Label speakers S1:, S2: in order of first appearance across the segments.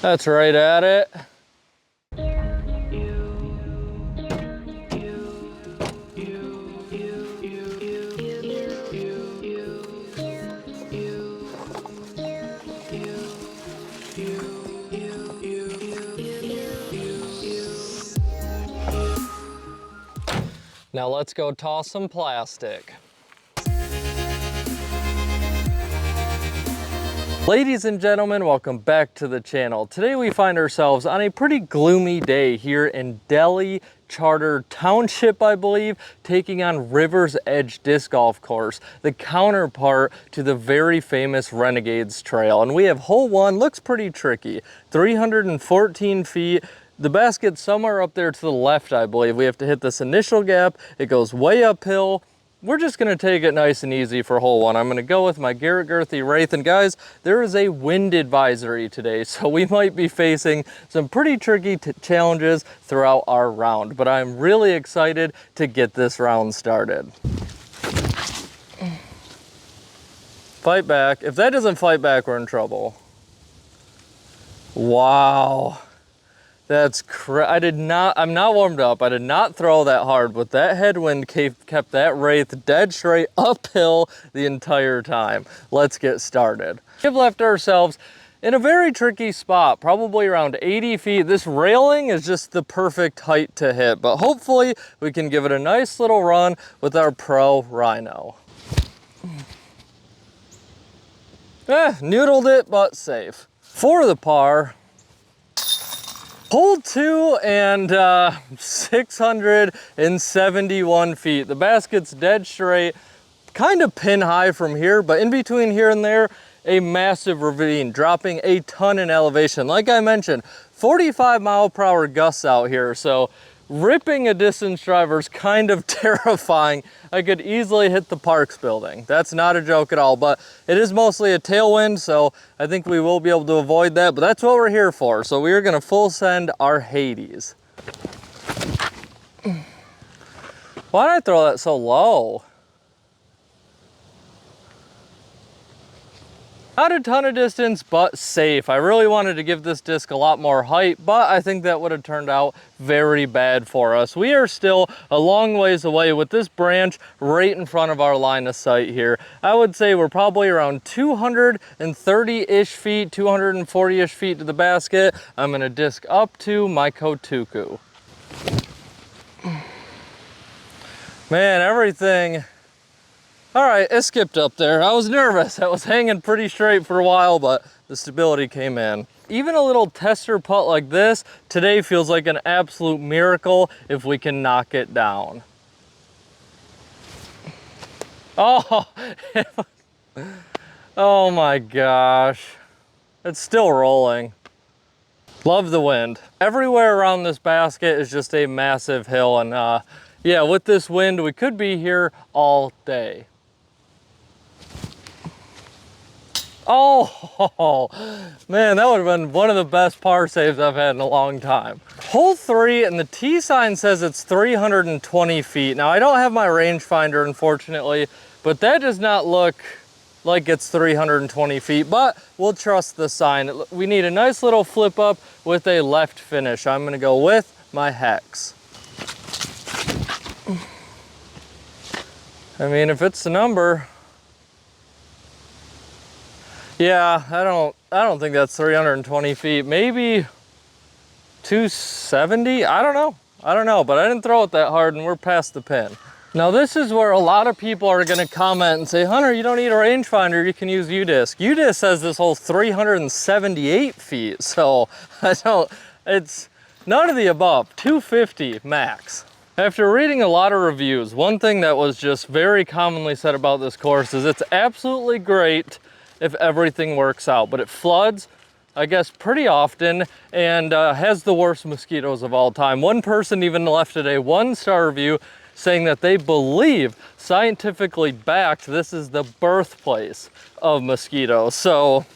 S1: That's right at it. Now let's go toss some plastic. Ladies and gentlemen, welcome back to the channel. Today we find ourselves on a pretty gloomy day here in Delhi Charter Township, I believe, taking on River's Edge Disc Golf Course, the counterpart to the very famous Renegades Trail. And we have hole one, looks pretty tricky, 314 feet. The basket's somewhere up there to the left, I believe. We have to hit this initial gap. It goes way uphill. We're just gonna take it nice and easy for hole one. I'm gonna go with my Garrett Girthy Wraith. And guys, there is a wind advisory today, so we might be facing some pretty tricky challenges throughout our round. But I'm really excited to get this round started. Fight back. If that doesn't fight back, we're in trouble. Wow. That's I'm not warmed up. I did not throw that hard, but that headwind kept that Wraith dead straight uphill the entire time. Let's get started. We've left ourselves in a very tricky spot, probably around 80 feet. This railing is just the perfect height to hit, but hopefully we can give it a nice little run with our pro Rhino. Noodled it, but safe. For the par, hole two and 671 feet. The basket's dead straight, kind of pin high from here, but in between here and there, a massive ravine, dropping a ton in elevation. Like I mentioned, 45-mile-per-hour gusts out here, so ripping a distance driver is kind of terrifying. I could easily hit the Parks building. That's not a joke at all, but it is mostly a tailwind, so I think we will be able to avoid that, but that's what we're here for. So we are gonna full send our Hades. Why did I throw that so low? Not a ton of distance, but safe. I really wanted to give this disc a lot more height, but I think that would have turned out very bad for us. We are still a long ways away with this branch right in front of our line of sight here. I would say we're probably around 230-ish feet, 240-ish feet to the basket. I'm gonna disc up to my Kotuku. Man, everything. All right, it skipped up there. I was nervous. I was hanging pretty straight for a while, but the stability came in. Even a little tester putt like this today feels like an absolute miracle if we can knock it down. Oh, oh my gosh. It's still rolling. Love the wind. Everywhere around this basket is just a massive hill, and yeah, with this wind, we could be here all day. Oh, man, that would have been one of the best par saves I've had in a long time. Hole three, and the tee sign says it's 320 feet. Now, I don't have my rangefinder, unfortunately, but that does not look like it's 320 feet, but we'll trust the sign. We need a nice little flip up with a left finish. I'm gonna go with my Hex. I mean, if it's the number, yeah, I don't think that's 320 feet. Maybe 270? I don't know, but I didn't throw it that hard and we're past the pin. Now this is where a lot of people are gonna comment and say, Hunter, you don't need a rangefinder, you can use UDisc. UDisc says this hole's 378 feet, so it's none of the above, 250 max. After reading a lot of reviews, one thing that was just very commonly said about this course is it's absolutely great if everything works out, but it floods, I guess, pretty often and has the worst mosquitoes of all time. One person even left it a 1-star review saying that they believe, scientifically backed, this is the birthplace of mosquitoes. So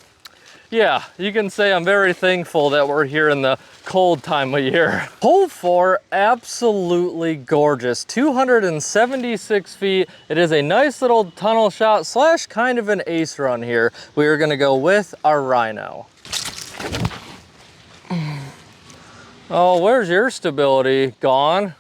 S1: yeah, you can say I'm very thankful that we're here in the cold time of year. Hole 4, absolutely gorgeous. 276 feet. It is a nice little tunnel shot slash kind of an ace run here. We are gonna go with our Rhino. Oh, where's your stability? Gone?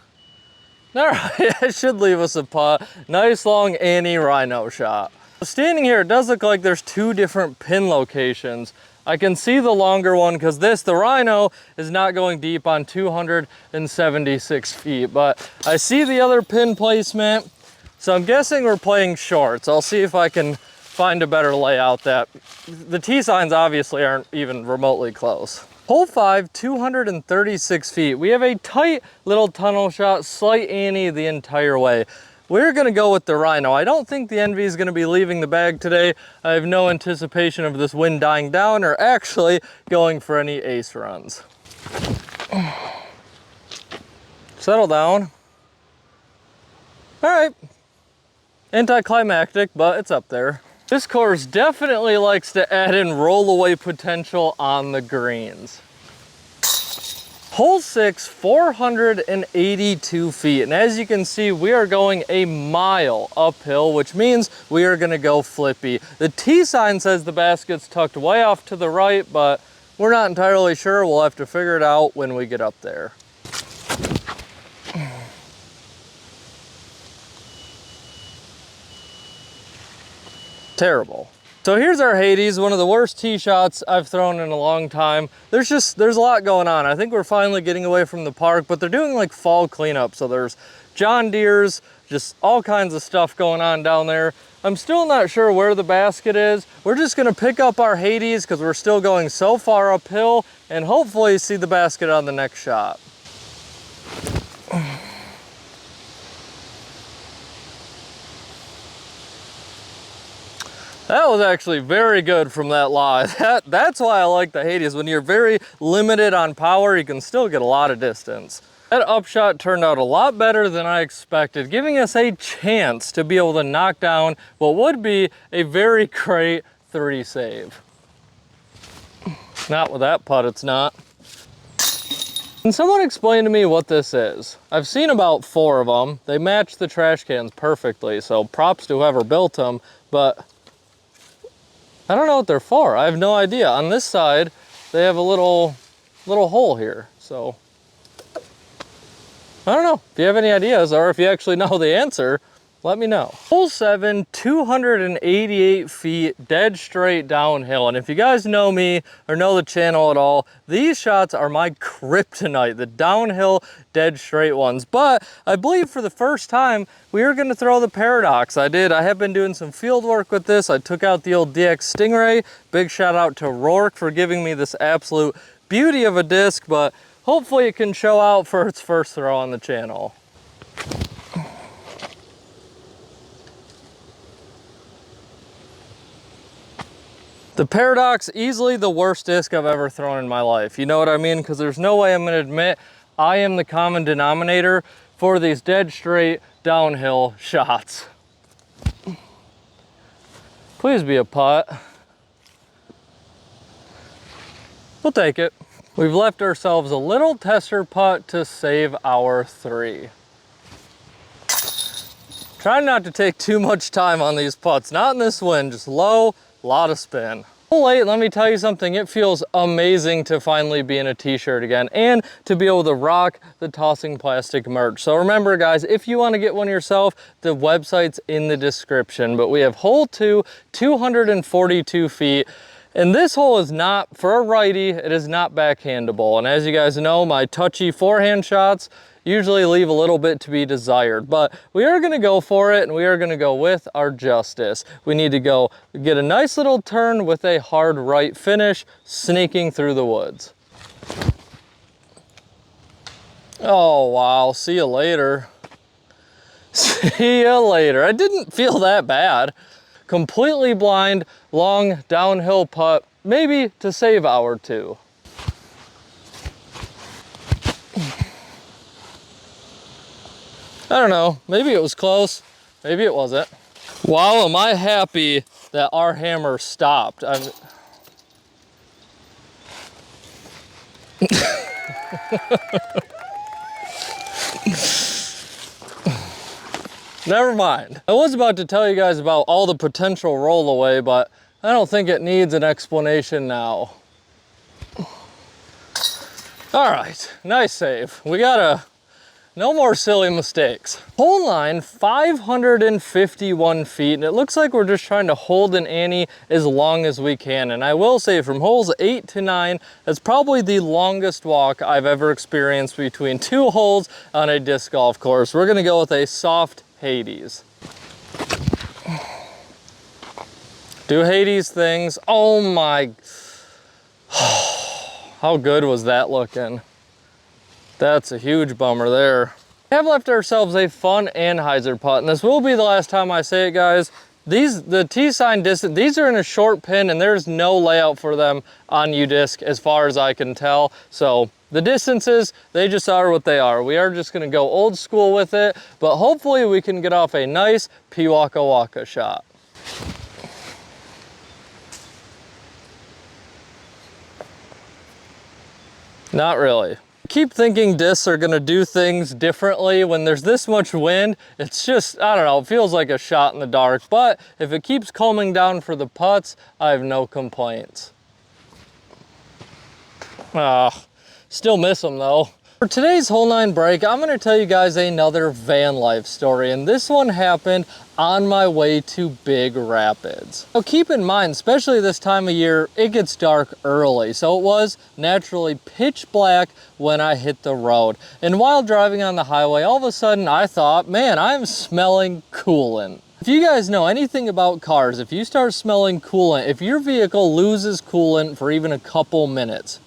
S1: All right, it should leave us a putt. Nice long Annie Rhino shot. Standing here, it does look like there's two different pin locations. I can see the longer one because the Rhino is not going deep on 276 feet, but I see the other pin placement. So I'm guessing we're playing shorts. I'll see if I can find a better layout. That the tee signs obviously aren't even remotely close. Hole 5, 236 feet. We have a tight little tunnel shot, slight Annie the entire way. We're gonna go with the Rhino. I don't think the Envy is gonna be leaving the bag today. I have no anticipation of this wind dying down or actually going for any ace runs. Settle down. All right. Anticlimactic, but it's up there. This course definitely likes to add in rollaway potential on the greens. Hole 6, 482 feet. And as you can see, we are going a mile uphill, which means we are gonna go flippy. The tee sign says the basket's tucked way off to the right, but we're not entirely sure. We'll have to figure it out when we get up there. Terrible. So here's our Hades, one of the worst tee shots I've thrown in a long time. There's a lot going on. I think we're finally getting away from the park, but they're doing like fall cleanup. So there's John Deere's, just all kinds of stuff going on down there. I'm still not sure where the basket is. We're just gonna pick up our Hades because we're still going so far uphill and hopefully see the basket on the next shot. That was actually very good from that lie. That's why I like the Hades. When you're very limited on power, you can still get a lot of distance. That upshot turned out a lot better than I expected, giving us a chance to be able to knock down what would be a very great 30 save. Not with that putt, it's not. Can someone explain to me what this is? I've seen about 4 of them. They match the trash cans perfectly, so props to whoever built them, but I don't know what they're for. I have no idea. On this side, they have a little hole here. So I don't know. If you have any ideas or if you actually know the answer, let me know. Hole 7, 288 feet, dead straight downhill. And if you guys know me or know the channel at all, these shots are my kryptonite, the downhill dead straight ones. But I believe for the first time, we are gonna throw the Paradox. I have been doing some field work with this. I took out the old DX Stingray. Big shout out to Rourke for giving me this absolute beauty of a disc, but hopefully it can show out for its first throw on the channel. The Paradox, easily the worst disc I've ever thrown in my life. You know what I mean? Because there's no way I'm gonna admit I am the common denominator for these dead straight downhill shots. Please be a putt. We'll take it. We've left ourselves a little tester putt to save our 3. Try not to take too much time on these putts. Not in this wind, just low, lot of spin. Hole 8, let me tell you something, it feels amazing to finally be in a t-shirt again and to be able to rock the Tossing Plastic merch. So remember guys, if you want to get one yourself, the website's in the description. But we have hole 2, 242 feet. And this hole is not, for a righty, it is not backhandable. And as you guys know, my touchy forehand shots usually leave a little bit to be desired, but we are gonna go for it and we are gonna go with our justice. We need to go get a nice little turn with a hard right finish, snaking through the woods. Oh, wow, see you later. See you later. I didn't feel that bad. Completely blind, long downhill putt, maybe to save our 2. I don't know, maybe it was close, maybe it wasn't. Wow, am I happy that our hammer stopped. Never mind. I was about to tell you guys about all the potential rollaway, but I don't think it needs an explanation now. All right, nice save. We gotta, no more silly mistakes. Hole 9, 551 feet, and it looks like we're just trying to hold an ante as long as we can. And I will say from holes 8 to 9, that's probably the longest walk I've ever experienced between 2 holes on a disc golf course. We're gonna go with a soft Hades. Do Hades things. Oh my, how good was that looking? That's a huge bummer there. We have left ourselves a fun Anheuser putt, and this will be the last time I say it, guys. The T-sign distance, these are in a short pin, and there's no layout for them on U-disc as far as I can tell. So the distances, they just are what they are. We are just gonna go old school with it, but hopefully we can get off a nice Waka Waka shot. Not really. Keep thinking discs are gonna do things differently when there's this much wind. It's just, I don't know, it feels like a shot in the dark, but if it keeps calming down for the putts, I have no complaints. Still miss them though. For today's hole 9 break, I'm gonna tell you guys another van life story, and this one happened on my way to Big Rapids. Now keep in mind, especially this time of year, it gets dark early, so it was naturally pitch black when I hit the road. And while driving on the highway, all of a sudden I thought, man, I'm smelling coolant. If you guys know anything about cars, if you start smelling coolant, if your vehicle loses coolant for even a couple minutes,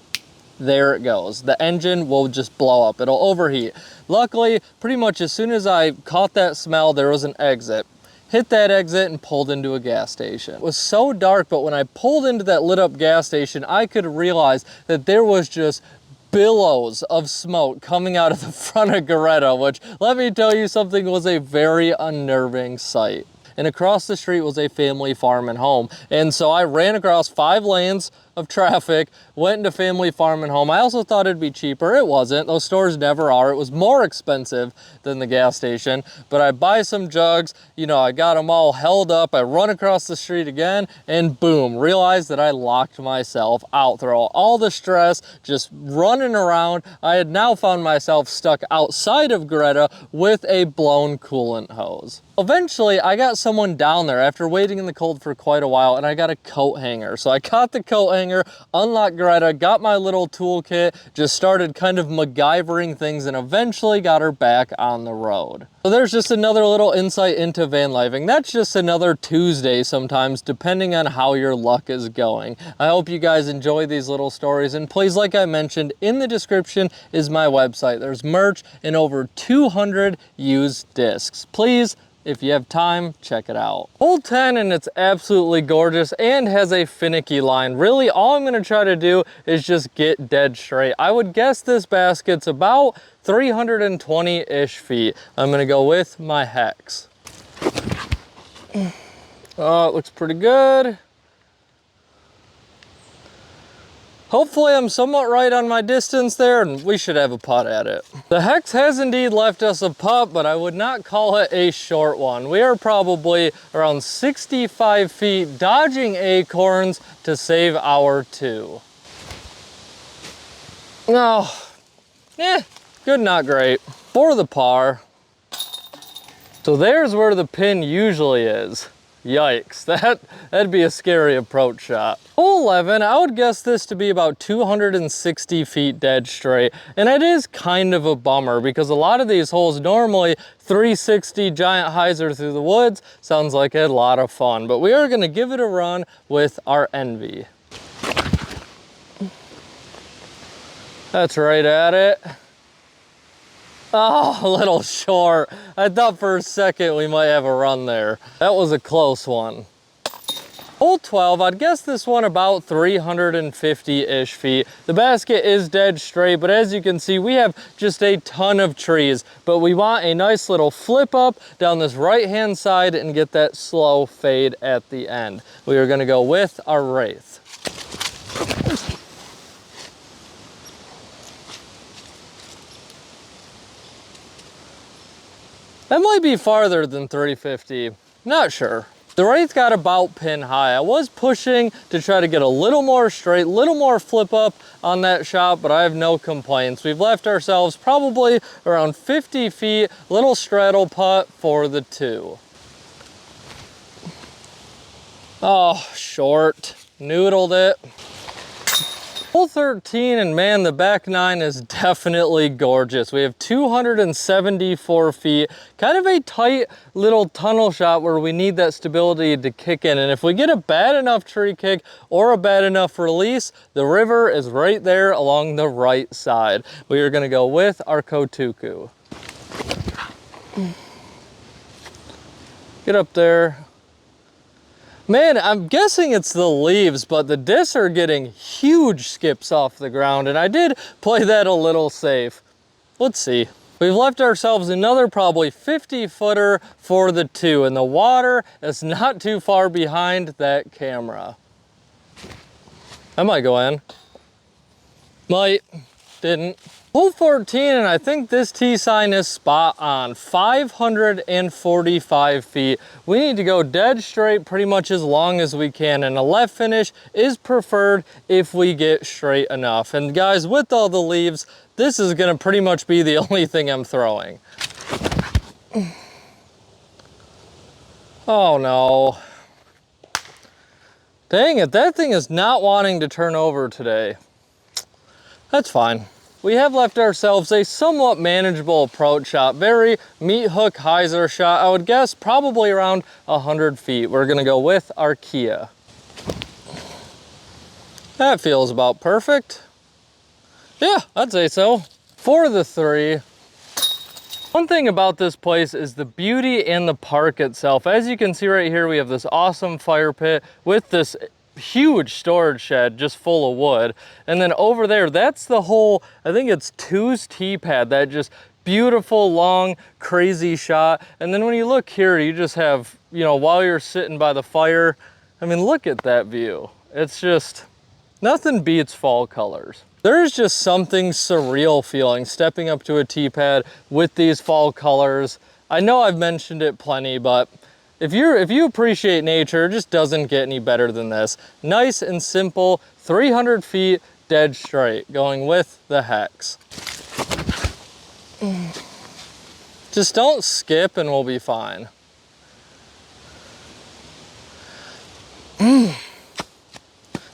S1: there it goes. The engine will just blow up. It'll overheat. Luckily, pretty much as soon as I caught that smell, there was an exit. Hit that exit and pulled into a gas station. It was so dark, but when I pulled into that lit up gas station, I could realize that there was just billows of smoke coming out of the front of Greta, which, let me tell you something, was a very unnerving sight. And across the street was a family farm and home. And so I ran across 5 lanes of traffic, went into family farm and home. I also thought it'd be cheaper. It wasn't. Those stores never are. It was more expensive than the gas station, but I buy some jugs, you know, I got them all held up. I run across the street again and boom, realized that I locked myself out through all the stress, just running around. I had now found myself stuck outside of Greta with a blown coolant hose. Eventually, I got someone down there after waiting in the cold for quite a while, and I got a coat hanger. So I caught the coat hanger, unlocked Greta, got my little toolkit, just started kind of MacGyvering things, and eventually got her back on the road. So there's just another little insight into van lifing. That's just another Tuesday sometimes, depending on how your luck is going. I hope you guys enjoy these little stories, and please, like I mentioned, in the description is my website. There's merch and over 200 used discs. Please, if you have time, check it out. Hole 10, and it's absolutely gorgeous and has a finicky line. Really, all I'm gonna try to do is just get dead straight. I would guess this basket's about 320-ish feet. I'm gonna go with my hex. Oh, it looks pretty good. Hopefully I'm somewhat right on my distance there, and we should have a putt at it. The hex has indeed left us a putt, but I would not call it a short one. We are probably around 65 feet, dodging acorns to save our 2. No, good, not great. For the par. So there's where the pin usually is. Yikes, that'd be a scary approach shot. Hole 11, I would guess this to be about 260 feet dead straight, and it is kind of a bummer because a lot of these holes normally 360 giant hyzer through the woods. Sounds like a lot of fun, but we are gonna give it a run with our Envy. That's right at it. Oh, a little short. I thought for a second we might have a run there. That was a close one. Hole 12, I'd guess this one about 350-ish feet. The basket is dead straight, but as you can see, we have just a ton of trees, but we want a nice little flip up down this right-hand side and get that slow fade at the end. We are gonna go with our Wraith. That might be farther than 350, not sure. The right's got about pin high. I was pushing to try to get a little more straight, little more flip up on that shot, but I have no complaints. We've left ourselves probably around 50 feet, little straddle putt for the 2. Oh, short, noodled it. Hole 13, and man, the back 9 is definitely gorgeous. We have 274 feet, kind of a tight little tunnel shot where we need that stability to kick in. And if we get a bad enough tree kick or a bad enough release, the river is right there along the right side. We are gonna go with our Kotuku. Get up there. Man, I'm guessing it's the leaves, but the discs are getting huge skips off the ground, and I did play that a little safe. Let's see. We've left ourselves another probably 50-footer for the 2, and the water is not too far behind that camera. I might go in. Might. Didn't. Hole 14, and I think this tee sign is spot on. 545 feet. We need to go dead straight pretty much as long as we can, and a left finish is preferred if we get straight enough. And guys, with all the leaves, this is gonna pretty much be the only thing I'm throwing. Oh no. Dang it, that thing is not wanting to turn over today. That's fine. We have left ourselves a somewhat manageable approach shot, very meat hook hyzer shot. I would guess probably around 100 feet. We're gonna go with our Kia. That feels about perfect. Yeah, I'd say so. For the 3. One thing about this place is the beauty and the park itself. As you can see right here, we have this awesome fire pit with this huge storage shed just full of wood, and then over there, that's the whole, I think it's 2's tee pad, that just beautiful long crazy shot. And then when you look here, you just have, you know, while you're sitting by the fire, I mean, look at that view. It's just, nothing beats fall colors. There's just something surreal feeling stepping up to a tee pad with these fall colors. I know I've mentioned it plenty, but if you appreciate nature, it just doesn't get any better than this. Nice and simple, 300 feet, dead straight, going with the hex. Just don't skip and we'll be fine.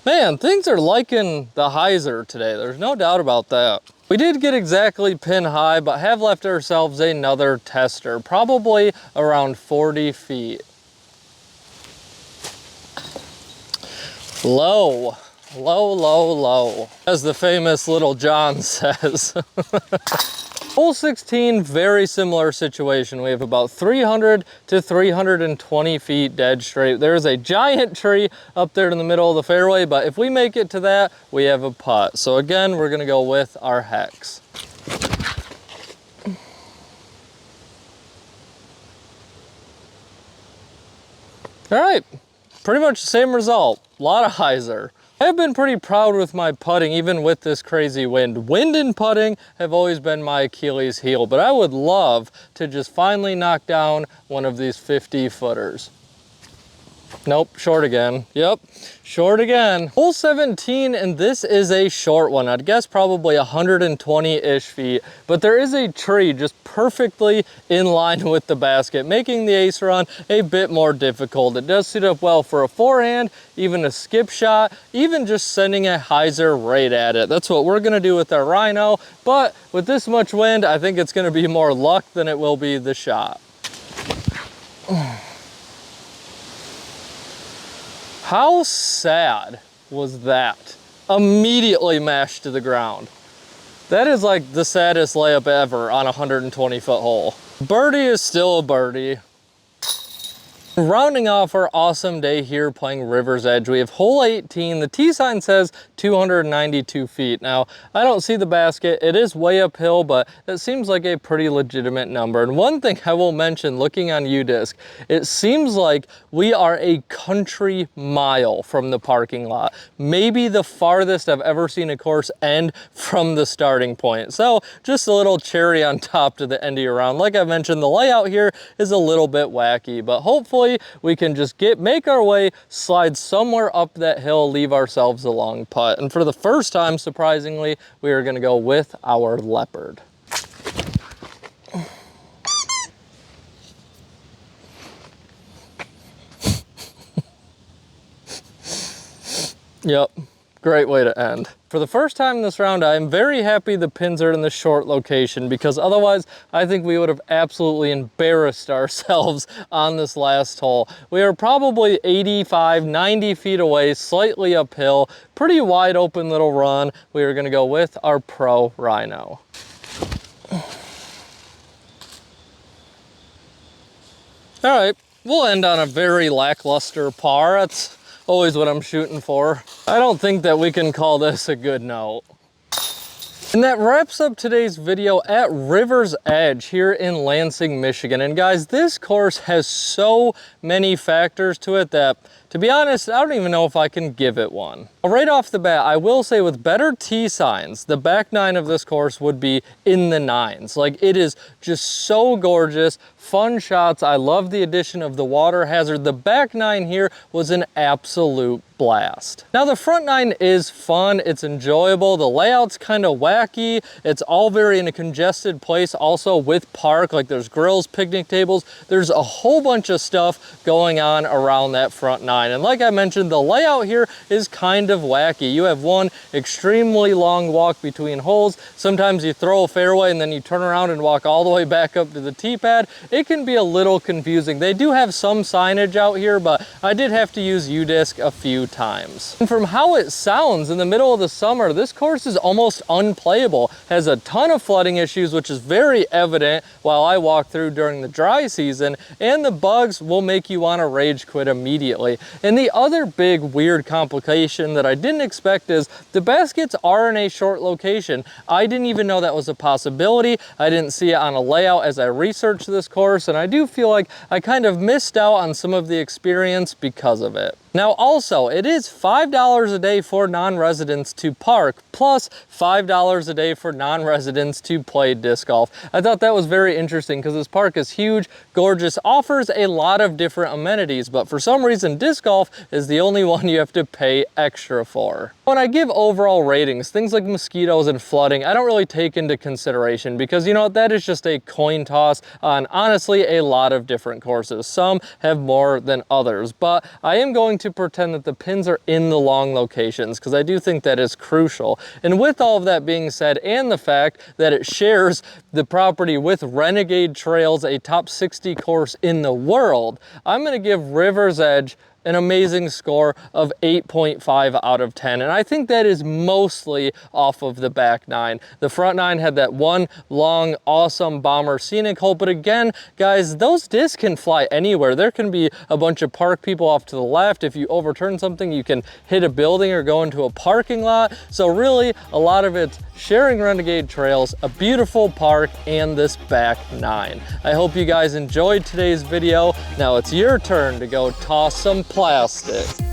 S1: Man, things are liking the hyzer today. There's no doubt about that. We did get exactly pin high, but have left ourselves another tester, probably around 40 feet. Low, low, low, low, as the famous Little John says. Hole 16, very similar situation. We have about 300 to 320 feet dead straight. There's a giant tree up there in the middle of the fairway, but if we make it to that, we have a putt. So again, we're gonna go with our hex. All right, pretty much the same result. A lot of hyzer. I've been pretty proud with my putting, even with this crazy wind. Wind and putting have always been my Achilles heel, but I would love to just finally knock down one of these 50-footers. Nope, short again. Yep, short again. Hole 17, and this is a short one. I'd guess probably 120-ish feet, but there is a tree just perfectly in line with the basket, making the ace run a bit more difficult. It does suit up well for a forehand, even a skip shot, even just sending a hyzer right at it. That's what we're gonna do with our Rhino, but with this much wind, I think it's gonna be more luck than it will be the shot. How sad was that? Immediately mashed to the ground. That is like the saddest layup ever on a 120-foot hole. Birdie is still a birdie. Rounding off our awesome day here playing River's Edge, we have hole 18. The tee sign says 292 feet. Now, I don't see the basket. It is way uphill, but it seems like a pretty legitimate number. And one thing I will mention, looking on UDisc, it seems like we are a country mile from the parking lot. Maybe the farthest I've ever seen a course end from the starting point. So just a little cherry on top to the end of your round. Like I mentioned, the layout here is a little bit wacky, but hopefully hopefully we can just make our way, slide somewhere up that hill, leave ourselves a long putt. And for the first time, surprisingly, we are gonna go with our Leopard. Yep, great way to end. For the first time this round, I am very happy the pins are in the short location, because otherwise I think we would have absolutely embarrassed ourselves on this last hole. We are probably 85, 90 feet away, slightly uphill, pretty wide open little run. We are gonna go with our Pro Rhino. All right, we'll end on a very lackluster par. That's always what I'm shooting for. I don't think that we can call this a good note. And that wraps up today's video at River's Edge here in Lansing, Michigan. And guys, this course has so many factors to it that, to be honest, I don't even know if I can give it one. Right off the bat, I will say with better tee signs, the back nine of this course would be in the nines. Like, it is just so gorgeous, fun shots. I love the addition of the water hazard. The back nine here was an absolute blast. Now the front nine is fun, it's enjoyable, the layout's kind of wacky, it's all very in a congested place, also with park, like there's grills, picnic tables, there's a whole bunch of stuff going on around that front nine. And like I mentioned, the layout here is kind of wacky. You have one extremely long walk between holes. Sometimes you throw a fairway and then you turn around and walk all the way back up to the tee pad. It can be a little confusing. They do have some signage out here, but I did have to use U-Disc a few times. And from how it sounds, in the middle of the summer, this course is almost unplayable. Has a ton of flooding issues, which is very evident while I walk through during the dry season, and the bugs will make you want to rage quit immediately. And the other big weird complication that I didn't expect is the baskets are in a short location. I didn't even know that was a possibility. I didn't see it on a layout as I researched this course, and I do feel like I kind of missed out on some of the experience because of it. Now also, it is $5 a day for non-residents to park, plus $5 a day for non-residents to play disc golf. I thought that was very interesting because this park is huge, gorgeous, offers a lot of different amenities, but for some reason disc golf is the only one you have to pay extra for. When I give overall ratings, things like mosquitoes and flooding, I don't really take into consideration because, you know, that is just a coin toss on honestly a lot of different courses. Some have more than others, but I am going to pretend that the pins are in the long locations because I do think that is crucial. And with all of that being said, and the fact that it shares the property with Renegade Trails, a top 60 course in the world, I'm going to give River's Edge an amazing score of 8.5 out of 10. And I think that is mostly off of the back nine. The front nine had that one long, awesome bomber scenic hole. But again, guys, those discs can fly anywhere. There can be a bunch of park people off to the left. If you overturn something, you can hit a building or go into a parking lot. So really, a lot of it's sharing Renegade Trails, a beautiful park, and this back nine. I hope you guys enjoyed today's video. Now it's your turn to go toss some plastic.